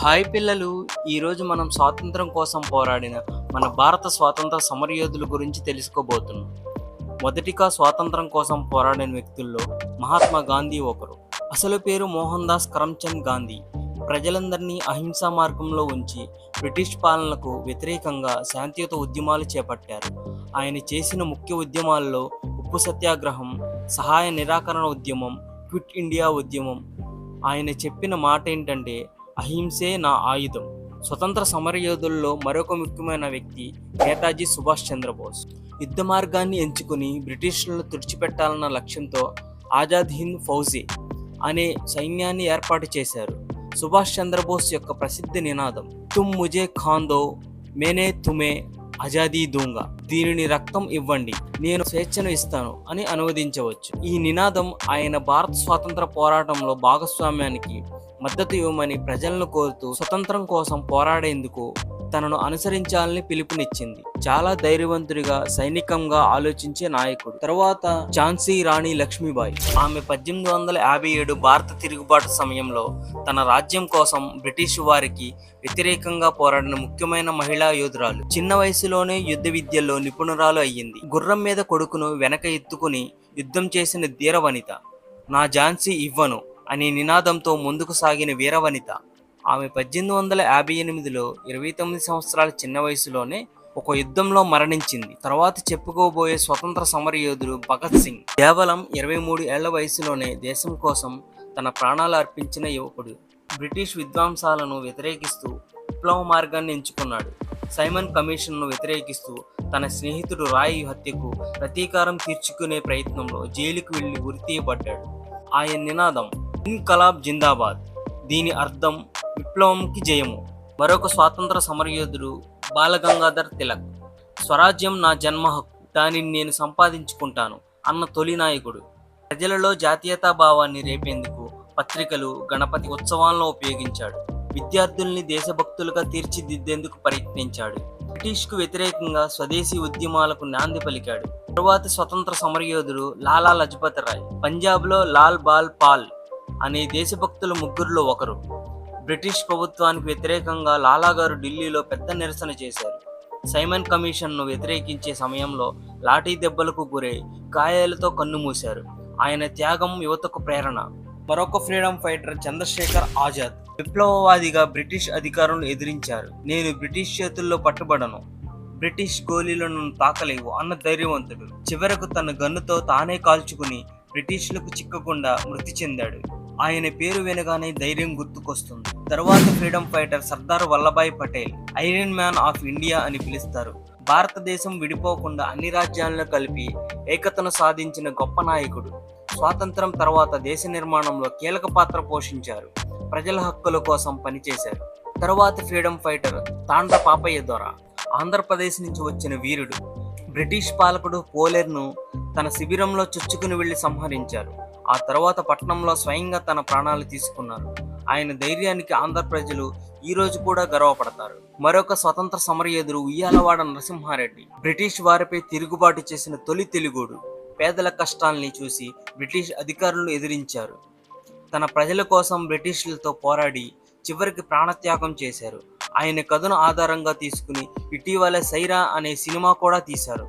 Hi పిల్లలు, ఈరోజు మనం స్వాతంత్రం కోసం పోరాడిన మన భారత స్వాతంత్ర సమరయోధుల గురించి తెలుసుకోబోతున్నాం. మొదటిగా స్వాతంత్రం కోసం పోరాడిన వ్యక్తుల్లో మహాత్మా గాంధీ ఒకరు. అసలు పేరు మోహన్ దాస్ కరమ్చంద్ గాంధీ. ప్రజలందరినీ అహింసా మార్గంలో ఉంచి బ్రిటిష్ పాలనకు వ్యతిరేకంగా శాంతియుత ఉద్యమాలు చేపట్టారు. ఆయన చేసిన ముఖ్య ఉద్యమాల్లో ఉప్పు సత్యాగ్రహం, సహాయ నిరాకరణ ఉద్యమం, క్విట్ ఇండియా ఉద్యమం. ఆయన చెప్పిన మాట ఏంటంటే, అహింసే నా ఆయుధం. స్వతంత్ర సమరయోధుల్లో మరొక ముఖ్యమైన వ్యక్తి నేతాజీ సుభాష్ చంద్రబోస్. యుద్ధ మార్గాన్ని ఎంచుకుని బ్రిటిషర్లను తుడిచిపెట్టాలన్న లక్ష్యంతో ఆజాద్ హింద్ ఫౌజీ అనే సైన్యాన్ని ఏర్పాటు చేశారు. సుభాష్ చంద్రబోస్ యొక్క ప్రసిద్ధ నినాదం తుమ్ ముజే ఖాన్ దో, మేనే తుమే ఆజాదీ దూంగా. దీనిని రక్తం ఇవ్వండి, నేను స్వేచ్ఛను ఇస్తాను అని అనువదించవచ్చు. ఈ నినాదం ఆయన భారత స్వాతంత్ర పోరాటంలో భాగస్వామ్యానికి మద్దతు ఇవ్వమని ప్రజలను కోరుతూ స్వతంత్రం కోసం పోరాడేందుకు తనను అనుసరించాలని పిలుపునిచ్చింది. చాలా ధైర్యవంతుడిగా, సైనికంగా ఆలోచించే నాయకుడు. తర్వాత ఝాన్సీ రాణి లక్ష్మీబాయి. ఆమె 1857 భారత తిరుగుబాటు సమయంలో తన రాజ్యం కోసం బ్రిటిష్ వారికి వ్యతిరేకంగా పోరాడిన ముఖ్యమైన మహిళా యోధురాలు. చిన్న వయసులోనే యుద్ధ విద్యల్లో నిపుణురాలు అయ్యింది. గుర్రం మీద కొడుకును వెనక ఎత్తుకుని యుద్ధం చేసిన ధీర వనిత. నా ఝాన్సీ ఇవ్వను అనే నినాదంతో ముందుకు సాగిన వీరవనిత. ఆమె 1858లో 29 సంవత్సరాల చిన్న వయసులోనే ఒక యుద్ధంలో మరణించింది. తర్వాత చెప్పుకోబోయే స్వతంత్ర సమరయోధుడు భగత్ సింగ్. కేవలం 23 ఏళ్ల వయసులోనే దేశం కోసం తన ప్రాణాలు అర్పించిన యువకుడు. బ్రిటిష్ విద్వాంసాలను వ్యతిరేకిస్తూ విప్లవ మార్గాన్ని ఎంచుకున్నాడు. సైమన్ కమిషన్ను వ్యతిరేకిస్తూ తన స్నేహితుడు రాయ్ హత్యకు ప్రతీకారం తీర్చుకునే ప్రయత్నంలో జైలుకు వెళ్లి ఉరితీయబడ్డాడు. ఆయన నినాదం ఇన్కలాబ్ జిందాబాద్. దీని అర్థం విప్లవంకి జయము. మరొక స్వాతంత్ర సమరయోధుడు బాలగంగాధర్ తిలక్. స్వరాజ్యం నా జన్మ హక్కు, దానిని నేను సంపాదించుకుంటాను అన్న తొలి నాయకుడు. ప్రజలలో జాతీయతా భావాన్ని రేపేందుకు పత్రికలు, గణపతి ఉత్సవాలను ఉపయోగించాడు. విద్యార్థుల్ని దేశభక్తులుగా తీర్చిదిద్దేందుకు ప్రయత్నించాడు. బ్రిటిష్కు వ్యతిరేకంగా స్వదేశీ ఉద్యమాలకు నాంది పలికాడు. తరువాత స్వతంత్ర సమరయోధుడు లాలా లజపత్ రాయ్. పంజాబ్లో లాల్ బాల్ పాల్ అనే దేశభక్తుల ముగ్గురులో ఒకరు. బ్రిటిష్ ప్రభుత్వానికి వ్యతిరేకంగా లాలా గారు ఢిల్లీలో పెద్ద నిరసన చేశారు. సైమన్ కమిషన్ను వ్యతిరేకించే సమయంలో లాఠీ దెబ్బలకు గురై గాయాలతో కన్నుమూశారు. ఆయన త్యాగం యువతకు ప్రేరణ. మరొక ఫ్రీడమ్ ఫైటర్ చంద్రశేఖర్ ఆజాద్. విప్లవవాదిగా బ్రిటిష్ అధికారులను ఎదిరించారు. నేను బ్రిటిష్ చేతుల్లో పట్టుబడను, బ్రిటిష్ గోళీలను తాకలేవు అన్న ధైర్యవంతుడు. చివరకు తన గన్నుతో తానే కాల్చుకుని బ్రిటిష్లకు చిక్కకుండా మృతి చెందాడు. ఆయన పేరు వినగానే ధైర్యం గుర్తుకొస్తుంది. తర్వాత freedom fighter Sardar Vallabhbhai Patel. Iron man of India అని పిలుస్తారు. భారతదేశం విడిపోకుండా అన్ని రాజ్యాలను కలిపి ఏకతను సాధించిన గొప్ప నాయకుడు. స్వాతంత్రం తర్వాత దేశ నిర్మాణంలో కీలక పాత్ర పోషించారు. ప్రజల హక్కుల కోసం పనిచేశారు. తరువాత ఫ్రీడమ్ ఫైటర్ తాండ్ర పాపయ్య ద్వారా. ఆంధ్రప్రదేశ్ నుంచి వచ్చిన వీరుడు. బ్రిటిష్ పాలకుడు పోలేర్ను తన శిబిరంలో చొచ్చుకుని వెళ్లి సంహరించారు. ఆ తర్వాత పట్టణంలో స్వయంగా తన ప్రాణాలు తీసుకున్నారు. ఆయన ధైర్యానికి ఆంధ్ర ప్రజలు ఈ రోజు కూడా గర్వపడతారు. మరొక స్వతంత్ర సమరయోధుడు ఉయ్యాలవాడ నరసింహారెడ్డి. బ్రిటిష్ వారిపై తిరుగుబాటు చేసిన తొలి తెలుగోడు. పేదల కష్టాల్ని చూసి బ్రిటిష్ అధికారులను ఎదిరించారు. తన ప్రజల కోసం బ్రిటిష్లతో పోరాడి చివరికి ప్రాణత్యాగం చేశారు. ఆయన కథను ఆధారంగా తీసుకుని ఇటీవల సైరా అనే సినిమా కూడా తీశారు.